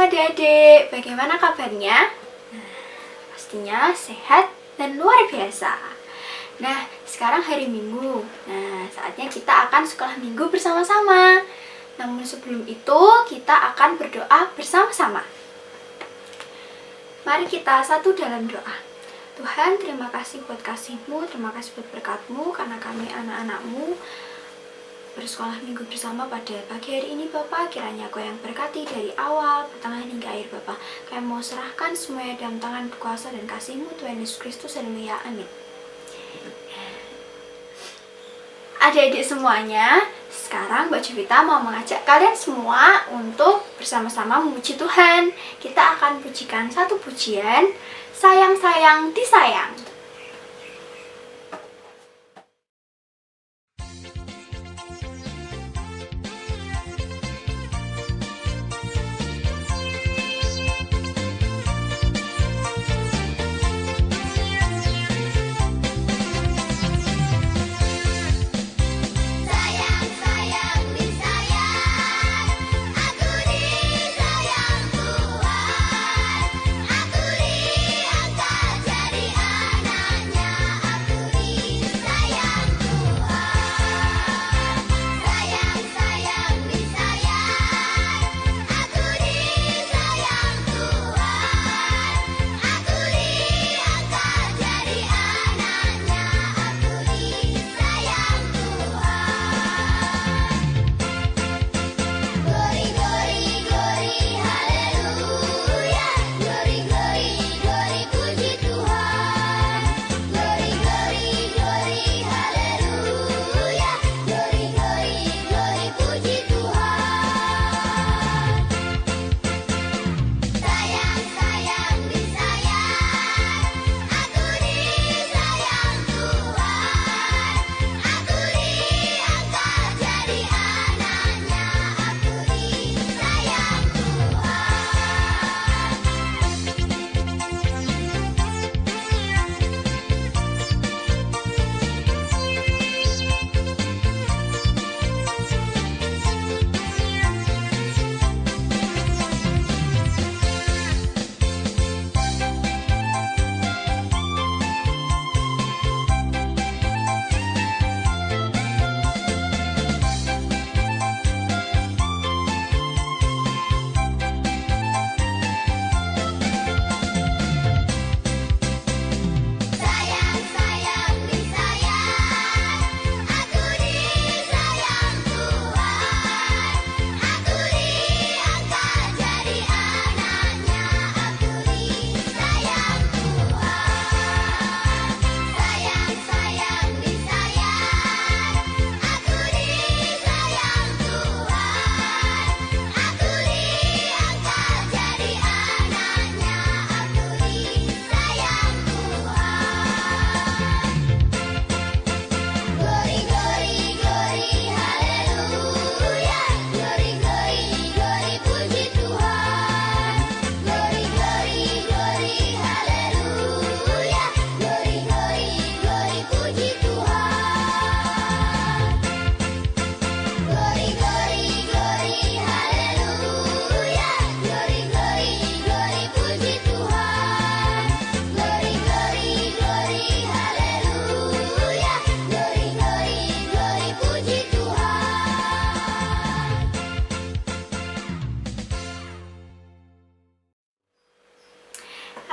adik-adik, bagaimana kabarnya? Pastinya sehat dan luar biasa. Nah, sekarang hari Minggu. Nah, saatnya kita akan sekolah Minggu bersama-sama. Namun sebelum itu, kita akan berdoa bersama-sama. Mari kita satu dalam doa. Tuhan, terima kasih buat kasih-Mu, terima kasih buat berkat-Mu, karena kami anak-anak-Mu bersekolah minggu bersama pada pagi hari ini Bapak. Kiranya Kau yang berkati dari awal, pertengahan hingga akhir Bapak. Kami mau serahkan semuanya dalam tangan kuasa dan kasih-Mu Tuhan Yesus Kristus. Haleluya, amin. Adik-adik semuanya, sekarang Mbak Jovita mau mengajak kalian semua untuk bersama-sama memuji Tuhan. Kita akan pujikan satu pujian, Sayang-sayang disayang.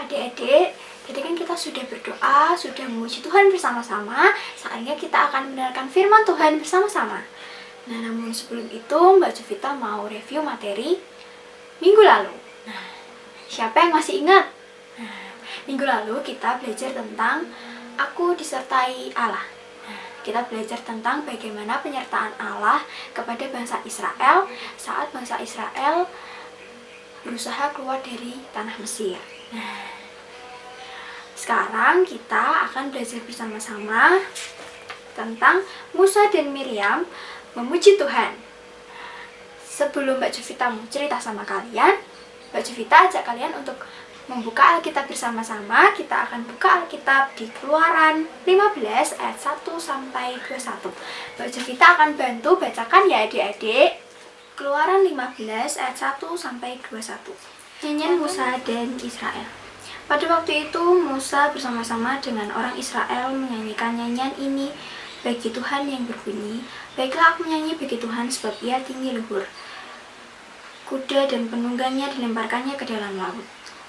Adik-adik, tadi kan kita sudah berdoa, sudah memuji Tuhan bersama-sama. Saatnya kita akan mendengarkan firman Tuhan bersama-sama. Nah, namun sebelum itu Mbak Jovita mau review materi minggu lalu. Nah, siapa yang masih ingat? Nah, minggu lalu kita belajar tentang Aku disertai Allah. Nah, kita belajar tentang bagaimana penyertaan Allah kepada bangsa Israel saat bangsa Israel berusaha keluar dari tanah Mesir. Nah, sekarang kita akan belajar bersama-sama tentang Musa dan Miriam memuji Tuhan. Sebelum Mbak Jovita mau cerita sama kalian, Mbak Jovita ajak kalian untuk membuka Alkitab bersama-sama. Kita akan buka Alkitab di Keluaran 15 ayat 1 sampai 21. Mbak Jovita akan bantu bacakan ya adik-adik. Keluaran 15 ayat 1 sampai 21. Nyanyian Musa dan Israel. Pada waktu itu Musa bersama-sama dengan orang Israel menyanyikan nyanyian ini bagi Tuhan yang berbunyi, "Baiklah aku menyanyi bagi Tuhan sebab ia tinggi luhur. Kuda dan penunggangnya dilemparkannya ke dalam laut.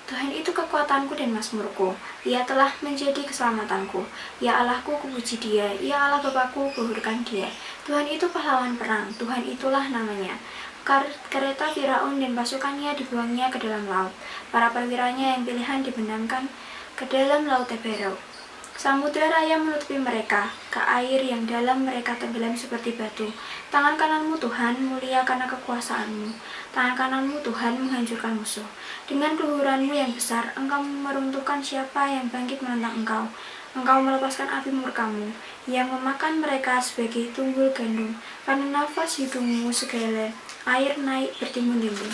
Tuhan itu kekuatanku dan mazmurku, ia telah menjadi keselamatanku. Ya Allahku, kupuji dia, ya Allah Bapakku, kuhurkan dia. Tuhan itu pahlawan perang, Tuhan itulah namanya. Kereta Firaun dan pasukannya dibuangnya ke dalam laut. Para perwiranya yang pilihan dibenamkan ke dalam laut Teberau. Samudra raya menutupi mereka, ke air yang dalam mereka tenggelam seperti batu. Tangan kananmu Tuhan mulia karena kekuasaanmu. Tangan kananmu Tuhan menghancurkan musuh. Dengan keluhuranmu yang besar, engkau meruntuhkan siapa yang bangkit menentang engkau. Engkau melepaskan api murkamu, yang memakan mereka sebagai tunggul gandum. Karena nafas hidungmu segala air naik bertimbun-timbun.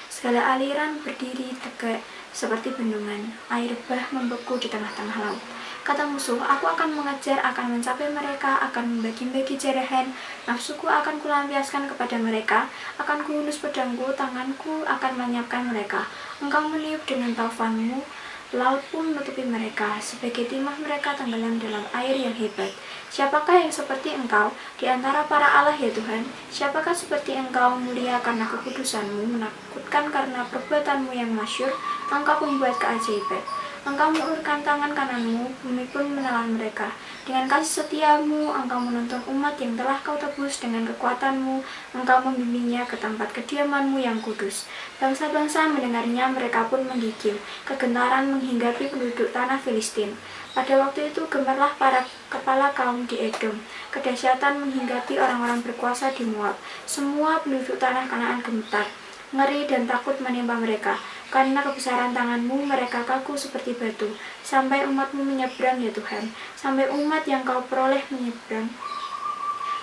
Segala aliran berdiri tegak seperti bendungan. Air bah membeku di tengah-tengah laut. Kata musuh, aku akan mengejar, akan mencapai mereka, akan membagi-bagi jarahan. Nafsuku akan kulampiaskan kepada mereka, akan kuhunus pedangku, tanganku akan melenyapkan mereka. Engkau meniup dengan taufanmu, laut pun menutupi mereka, sebagai timah mereka tenggelam dalam air yang hebat. Siapakah yang seperti engkau di antara para Allah ya Tuhan? Siapakah seperti engkau mulia karena kekudusanmu, menakutkan karena perbuatanmu yang masyhur, engkau pembuat keajaiban. Engkau mengulurkan tangan kananmu, bumi pun menelan mereka. Dengan kasih setiamu, engkau menuntun umat yang telah kau tebus. Dengan kekuatanmu, engkau membimbingnya ke tempat kediamanmu yang kudus. Bangsa-bangsa mendengarnya, mereka pun menggigil. Kegentaran menghinggapi penduduk tanah Filistin. Pada waktu itu gemarlah para kepala kaum di Edom. Kedahsyatan menghinggapi orang-orang berkuasa di Moab. Semua penduduk tanah Kanaan gemetar. Ngeri dan takut menimpa mereka. Karena kebesaran tanganmu mereka kaku seperti batu. Sampai umatmu menyeberang ya Tuhan. Sampai umat yang kau peroleh menyeberang.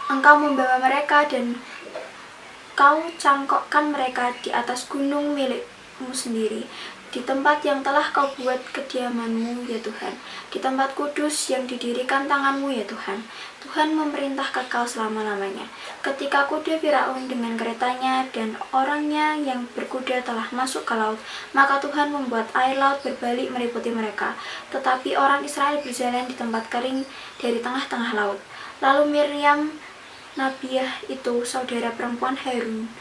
Engkau membawa mereka dan kau cangkokkan mereka di atas gunung milikmu sendiri. Di tempat yang telah kau buat kediamanmu ya Tuhan. Di tempat kudus yang didirikan tanganmu ya Tuhan. Tuhan memerintah kekal selama-lamanya. Ketika kuda Firaun dengan keretanya dan orangnya yang berkuda telah masuk ke laut, maka Tuhan membuat air laut berbalik meliputi mereka. Tetapi orang Israel berjalan di tempat kering dari tengah-tengah laut. Lalu Miriam, Nabiah itu saudara perempuan Harun,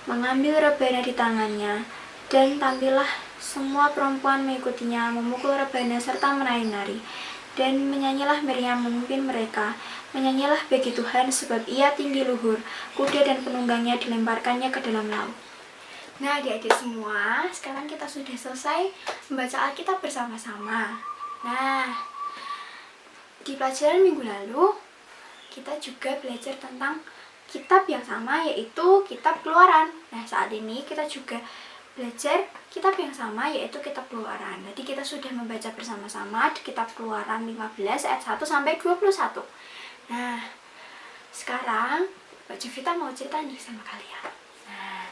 mengambil rebana di tangannya, dan tampillah semua perempuan mengikutinya memukul rebana serta menari-nari. Dan menyanyilah Miriam memimpin mereka, menyanyilah bagi Tuhan sebab ia tinggi luhur, kuda dan penunggangnya dilemparkannya ke dalam laut. Nah adik-adik semua, sekarang kita sudah selesai membaca Alkitab bersama-sama. Nah, di pelajaran minggu lalu, kita juga belajar tentang kitab yang sama, yaitu kitab Keluaran. Nah saat ini kita juga belajar kitab yang sama, yaitu kitab Keluaran. Jadi kita sudah membaca bersama-sama di kitab Keluaran 15 ayat 1 sampai 21. Nah, sekarang Mbak Jovita mau cerita nih sama kalian. Nah,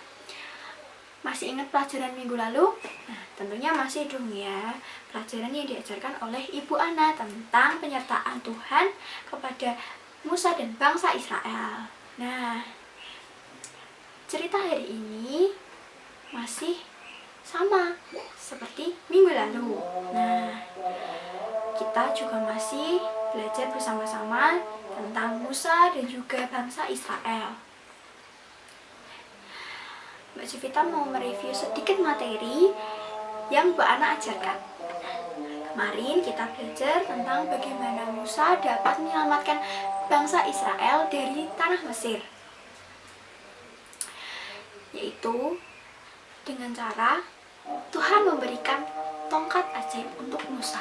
masih ingat pelajaran minggu lalu? Nah, tentunya masih dong ya. Pelajaran yang diajarkan oleh Ibu Ana tentang penyertaan Tuhan kepada Musa dan bangsa Israel. Nah, cerita hari ini masih sama seperti minggu lalu. Nah, kita juga masih belajar bersama-sama tentang Musa dan juga bangsa Israel. Mbak Jovita mau mereview sedikit materi yang Mbak Ana ajarkan. Kemarin kita belajar tentang bagaimana Musa dapat menyelamatkan bangsa Israel dari tanah Mesir, yaitu dengan cara Tuhan memberikan tongkat ajaib untuk Musa.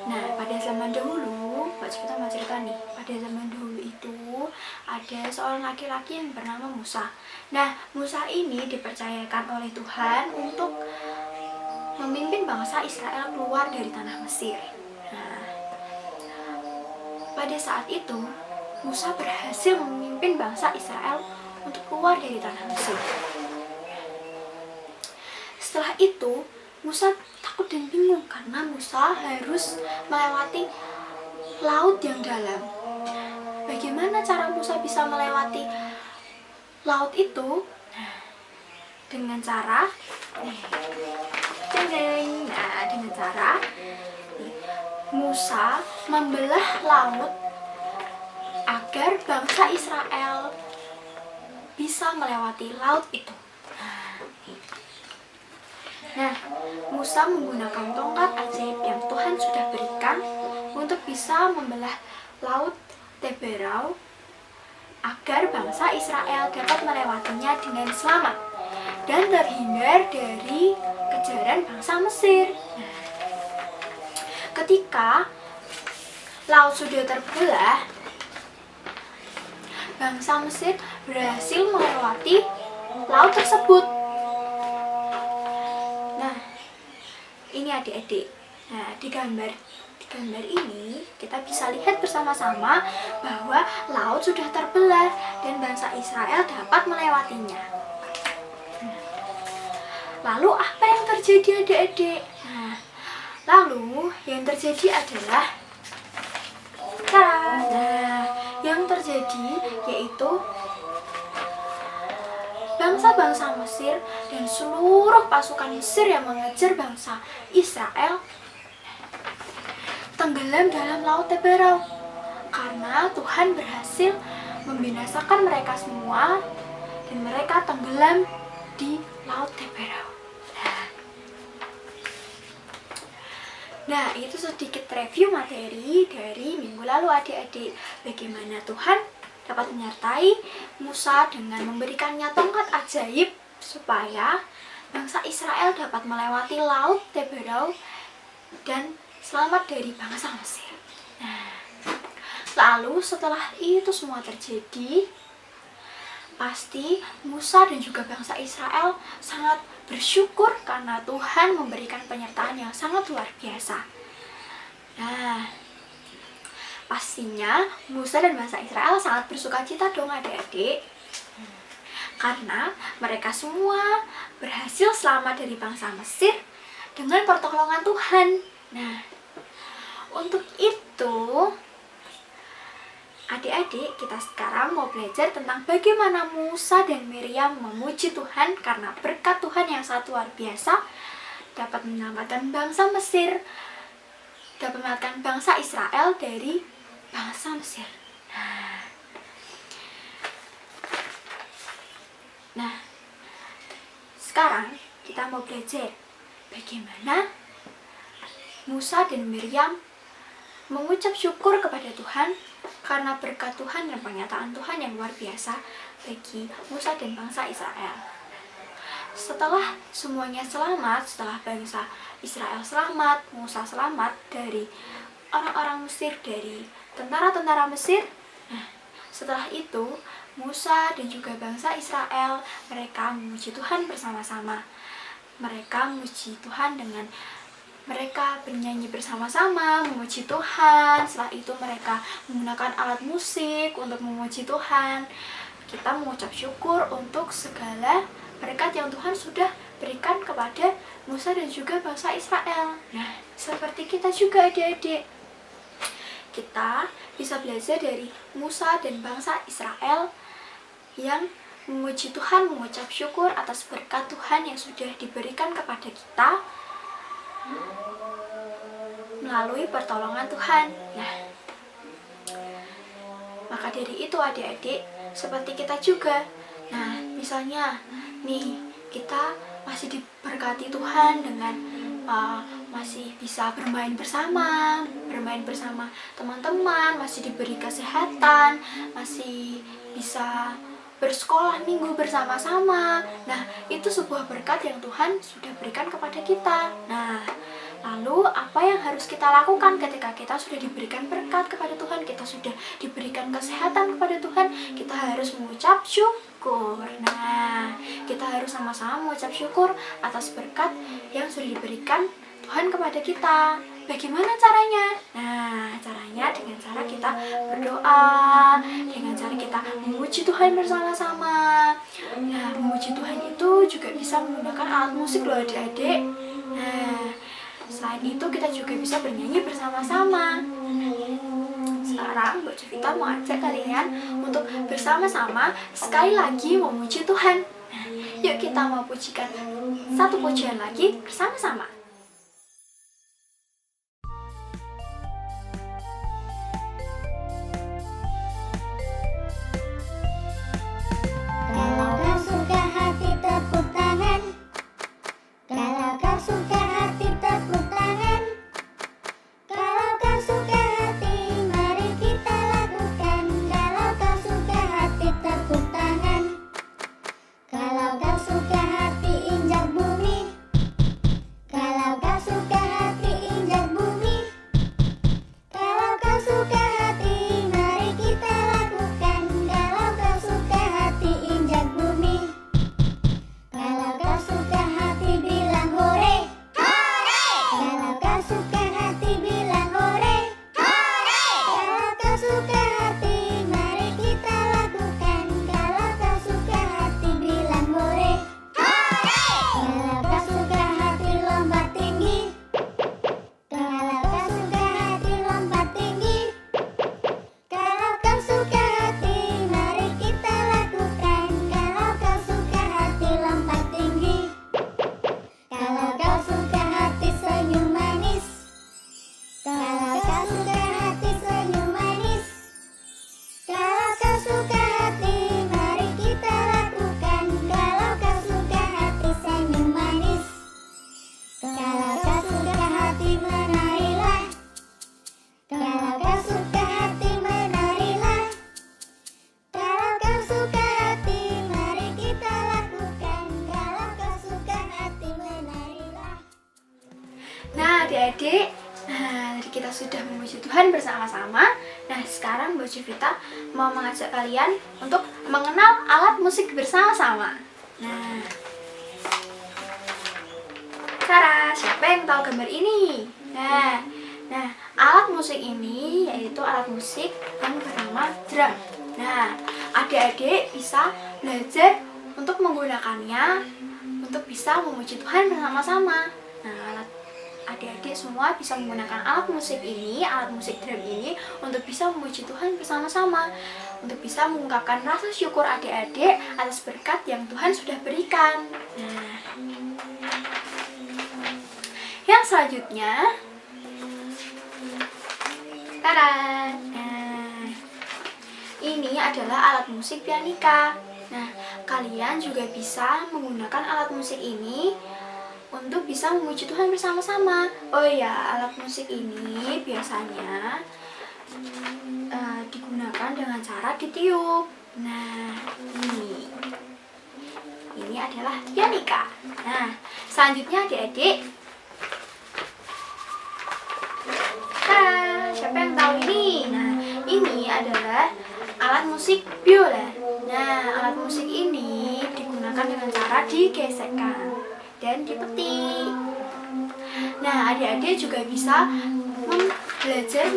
Nah, pada zaman dahulu, Mbak Jovita mau cerita nih, pada zaman dahulu itu ada seorang laki-laki yang bernama Musa. Nah, Musa ini dipercayakan oleh Tuhan untuk memimpin bangsa Israel keluar dari tanah Mesir. Nah, pada saat itu, Musa berhasil memimpin bangsa Israel untuk keluar dari tanah Mesir. Setelah itu, Musa takut dan bingung karena Musa harus melewati laut yang dalam. Bagaimana cara Musa bisa melewati laut itu? dengan cara dengan cara Musa membelah laut agar bangsa Israel bisa melewati laut itu. Nah, Musa menggunakan tongkat ajaib yang Tuhan sudah berikan untuk bisa membelah laut Teberau agar bangsa Israel dapat melewatinya dengan selamat dan terhindar dari kejaran bangsa Mesir. Nah, ketika laut sudah terbelah, bangsa Mesir berhasil melewati laut tersebut. Nah, ini adik-adik. Nah, di gambar ini kita bisa lihat bersama-sama bahwa laut sudah terbelah dan bangsa Israel dapat melewatinya. Lalu apa yang terjadi adik-adik? Nah, lalu yang terjadi adalah yang terjadi yaitu bangsa-bangsa Mesir dan seluruh pasukan Mesir yang mengejar bangsa Israel tenggelam dalam laut Teberau karena Tuhan berhasil membinasakan mereka semua dan mereka tenggelam di laut Teberau. Nah, itu sedikit review materi dari minggu lalu adik-adik. Bagaimana Tuhan dapat menyertai Musa dengan memberikannya tongkat ajaib supaya bangsa Israel dapat melewati laut Teberau dan selamat dari bangsa Mesir. Nah, lalu setelah itu semua terjadi, pasti Musa dan juga bangsa Israel sangat bersyukur karena Tuhan memberikan penyertaan yang sangat luar biasa. Nah, pastinya Musa dan bangsa Israel sangat bersukacita dong adik-adik, karena mereka semua berhasil selamat dari bangsa Mesir dengan pertolongan Tuhan. Nah, untuk itu adik-adik, kita sekarang mau belajar tentang bagaimana Musa dan Miriam memuji Tuhan karena berkat Tuhan yang sangat luar biasa dapat menyelamatkan bangsa Mesir, dapat menyelamatkan bangsa Israel dari bangsa Mesir. Nah, sekarang kita mau belajar bagaimana Musa dan Miriam mengucap syukur kepada Tuhan karena berkat Tuhan dan pernyataan Tuhan yang luar biasa bagi Musa dan bangsa Israel. Setelah semuanya selamat, setelah bangsa Israel selamat, Musa selamat dari orang-orang Mesir, dari tentara-tentara Mesir. Nah, setelah itu Musa dan juga bangsa Israel mereka memuji Tuhan bersama-sama. Mereka memuji Tuhan dengan mereka bernyanyi bersama-sama, memuji Tuhan. Setelah itu mereka menggunakan alat musik untuk memuji Tuhan. Kita mengucap syukur untuk segala berkat yang Tuhan sudah berikan kepada Musa dan juga bangsa Israel. Nah, seperti kita juga adik-adik, kita bisa belajar dari Musa dan bangsa Israel yang memuji Tuhan, mengucap syukur atas berkat Tuhan yang sudah diberikan kepada kita melalui pertolongan Tuhan. Nah, maka dari itu adik-adik, seperti kita juga. Nah, misalnya nih, kita masih diberkati Tuhan dengan masih bisa bermain bersama teman-teman, masih diberi kesehatan, masih bisa bersekolah minggu bersama-sama. Nah, itu sebuah berkat yang Tuhan sudah berikan kepada kita. Nah, lalu apa yang harus kita lakukan ketika kita sudah diberikan berkat kepada Tuhan, kita sudah diberikan kesehatan kepada Tuhan, kita harus mengucap syukur. Nah, kita harus sama-sama mengucap syukur atas berkat yang sudah diberikan Tuhan kepada kita. Bagaimana caranya? Nah, caranya dengan cara kita berdoa, dengan cara kita memuji Tuhan bersama-sama. Nah, memuji Tuhan itu juga bisa menggunakan alat musik loh adik-adik. Nah, selain itu kita juga bisa bernyanyi bersama-sama. Sekarang Mbak Jovita mau ajak kalian untuk bersama-sama sekali lagi memuji Tuhan. Nah, Yuk kita mau pujikan satu pujian lagi bersama-sama. Kalau kau suka hati tepuk tangan, kalau kau suka hati tepuk tangan, kalau kau suka hati mari kita lakukan. Kalau kau suka hati tepuk tangan, kalau kau suka hati injak bumi, kalau kau suka hati injak bumi, kalau kau suka hati mari kita lakukan. Kalau kau suka hati injak bumi, kalau kau suka hati bilang hore, hore. Kalau kau suka hati bilang hore, hore. Kalau kau suka hati mari kita lakukan. Kalau kau suka hati bilang hore, hore. Kalau kau suka hati lompat tinggi, kalau kau suka hati lompat tinggi, kalau kau suka hati mari kita lakukan. Kalau kau suka hati lompat tinggi, kalau kau suka hati senyum manis, kalau kau suka hati senyum manis, kalau kau suka hati mari kita lakukan. Kalau kau suka hati senyum manis, kalau kau suka hati menarilah, kalau kau suka hati menarilah, kalau kau suka hati mari kita lakukan. Kalau kau suka hati menarilah. Nah adik-adik, tadi kita sudah memuji Tuhan bersama-sama. Nah sekarang Mbak Jovita mau mengajak kalian untuk mengenal alat musik bersama-sama. Nah, Sarah, siapa yang tahu gambar ini? Nah, alat musik ini yaitu alat musik yang bernama drum. Nah, adik-adik bisa belajar untuk menggunakannya untuk bisa memuji Tuhan bersama-sama. Nah, adik-adik semua bisa menggunakan alat musik ini, alat musik drum ini untuk bisa memuji Tuhan bersama-sama, untuk bisa mengungkapkan rasa syukur adik-adik atas berkat yang Tuhan sudah berikan. Nah, yang selanjutnya, tada! Nah, ini adalah alat musik pianika. Nah, kalian juga bisa menggunakan alat musik ini untuk bisa memuji Tuhan bersama-sama. Oh ya, alat musik ini biasanya digunakan dengan cara ditiup. Nah, ini adalah pianika. Nah, selanjutnya adik-adik, siapa yang tahu ini? Nah, ini adalah alat musik biola. Nah, alat musik ini digunakan dengan cara digesekkan dan dipetik. Nah, adik-adik juga bisa belajar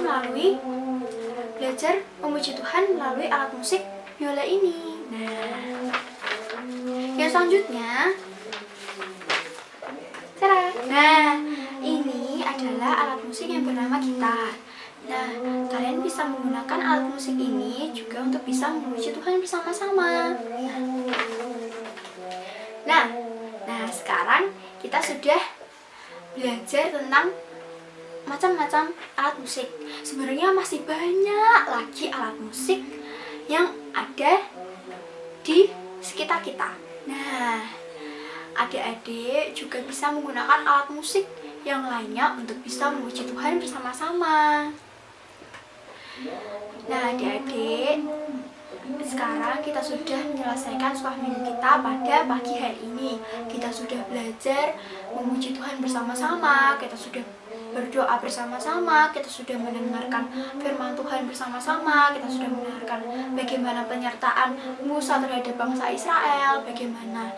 memuji Tuhan melalui alat musik biola ini. Nah, yang selanjutnya, nah, ini adalah alat musik yang bernama gitar. Nah, kalian bisa menggunakan alat musik ini juga untuk bisa memuji Tuhan bersama-sama. Nah, sekarang kita sudah belajar tentang macam-macam alat musik. Sebenarnya masih banyak lagi alat musik yang ada di sekitar kita. Nah, adik-adik juga bisa menggunakan alat musik yang lainnya untuk bisa memuji Tuhan bersama-sama. Nah, adik-adik, sekarang kita sudah menyelesaikan sekolah minggu kita pada pagi hari ini. Kita sudah belajar memuji Tuhan bersama-sama, kita sudah berdoa bersama-sama, kita sudah mendengarkan firman Tuhan bersama-sama, kita sudah mendengarkan bagaimana penyertaan Musa terhadap bangsa Israel, bagaimana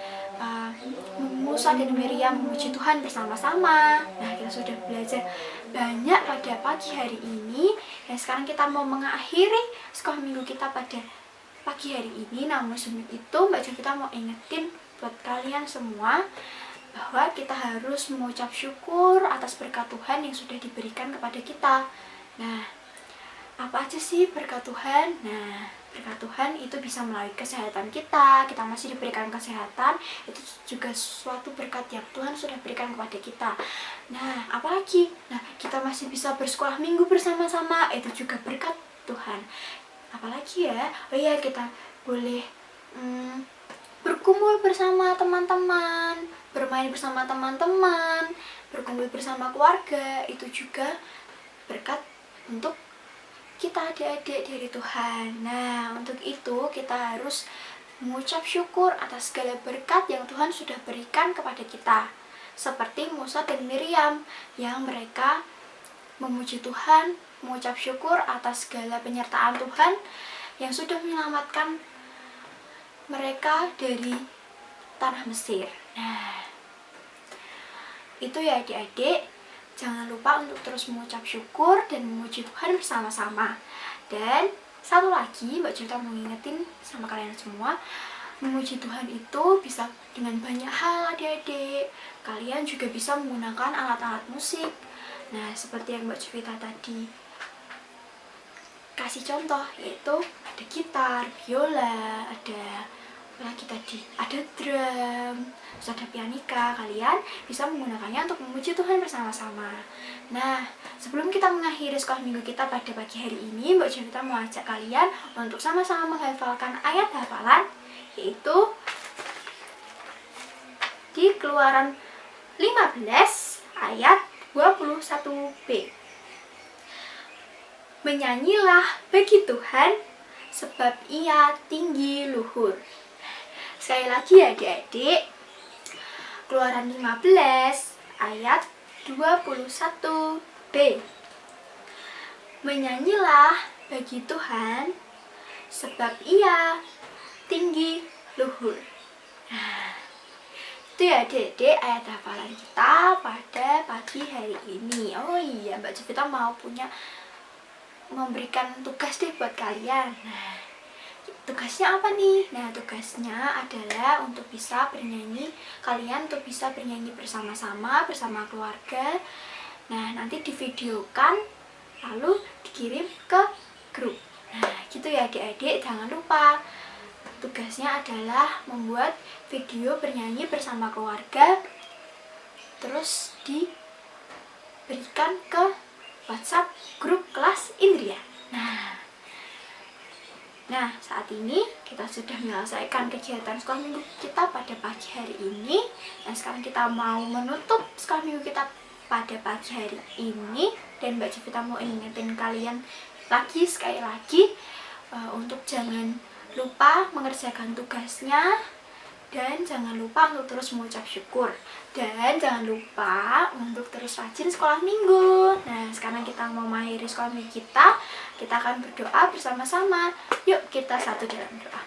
Musa dan Miriam memuji Tuhan bersama-sama. Nah, kita sudah belajar banyak pada pagi hari ini. Dan sekarang kita mau mengakhiri sekolah minggu kita pada pagi hari ini. Namun sebelum itu Mbak Jovita mau ingetin buat kalian semua bahwa kita harus mengucap syukur atas berkat Tuhan yang sudah diberikan kepada kita. Nah, apa aja sih berkat Tuhan? Nah, berkat Tuhan itu bisa melalui kesehatan kita masih diberikan kesehatan, itu juga suatu berkat yang Tuhan sudah berikan kepada kita. Nah, apalagi, kita masih bisa bersekolah minggu bersama-sama, itu juga berkat Tuhan. Apalagi ya, oh iya, kita boleh berkumpul bersama teman-teman, bermain bersama teman-teman, berkumpul bersama keluarga, itu juga berkat untuk kita adik-adik dari Tuhan. Nah, untuk itu kita harus mengucap syukur atas segala berkat yang Tuhan sudah berikan kepada kita. Seperti Musa dan Miriam yang mereka memuji Tuhan, mengucap syukur atas segala penyertaan Tuhan yang sudah menyelamatkan mereka dari tanah Mesir. Nah, itu ya adik-adik. Jangan lupa untuk terus mengucap syukur dan memuji Tuhan bersama-sama. Dan satu lagi, Mbak Juwita mau ngingetin sama kalian semua, memuji Tuhan itu bisa dengan banyak hal adik-adik. Kalian juga bisa menggunakan alat-alat musik. Nah, seperti yang Mbak Juwita tadi kasih contoh, yaitu ada gitar, biola, ada lagi tadi, ada drum, terus ada pianika. Kalian bisa menggunakannya untuk memuji Tuhan bersama-sama. Nah, sebelum kita mengakhiri sekolah minggu kita pada pagi hari ini, Mbak Juwita mau ajak kalian untuk sama-sama menghafalkan ayat hafalan, yaitu di Keluaran 15 ayat 21b. Menyanyilah bagi Tuhan, sebab Ia tinggi luhur. Sekali lagi ya adik-adik, Keluaran 15 ayat 21b. Menyanyilah bagi Tuhan, sebab Ia tinggi luhur. Nah, itu ya adik-adik ayat hafalan kita pada pagi hari ini. Oh iya, Mbak Juwita mau memberikan tugas deh buat kalian. Nah, tugasnya apa nih? Nah, tugasnya adalah untuk bisa bernyanyi, kalian untuk bisa bernyanyi bersama-sama, bersama keluarga. Nah, nanti divideokan, lalu dikirim ke grup. Nah, gitu ya adik-adik, jangan lupa. Tugasnya adalah membuat video bernyanyi bersama keluarga, terus diberikan ke WhatsApp grup kelas Indria. Nah, saat ini kita sudah menyelesaikan kegiatan sekolah minggu kita pada pagi hari ini. Dan sekarang kita mau menutup sekolah minggu kita pada pagi hari ini. Dan Mbak Juwita mau ingetin kalian sekali lagi untuk jangan lupa mengerjakan tugasnya, dan jangan lupa untuk terus mengucap syukur, dan jangan lupa untuk terus rajin sekolah minggu. Nah, sekarang kita mau mengakhiri sekolah minggu kita akan berdoa bersama-sama. Yuk kita satu dalam doa.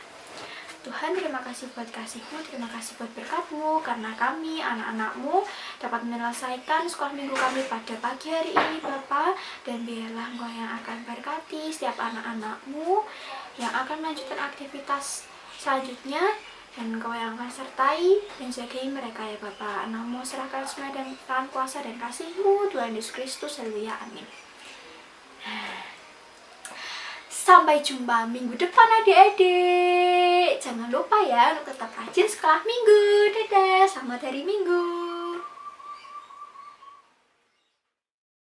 Tuhan, terima kasih buat kasih-Mu, terima kasih buat berkat-Mu, karena kami anak-anak-Mu dapat menyelesaikan sekolah minggu kami pada pagi hari ini Bapa. Dan biarlah Engkau yang akan berkati setiap anak-anak-Mu yang akan melanjutkan aktivitas selanjutnya, dan Engkau yang akan sertai dan jagai mereka ya Bapa. Anak-Mu serahkan semua dan tangan kuasa dan kasih-Mu, Tuhan Yesus Kristus, haleluya, amin. Sampai jumpa minggu depan adik-adik. Jangan lupa ya untuk tetap rajin sekolah minggu. Dadah, selamat hari Minggu.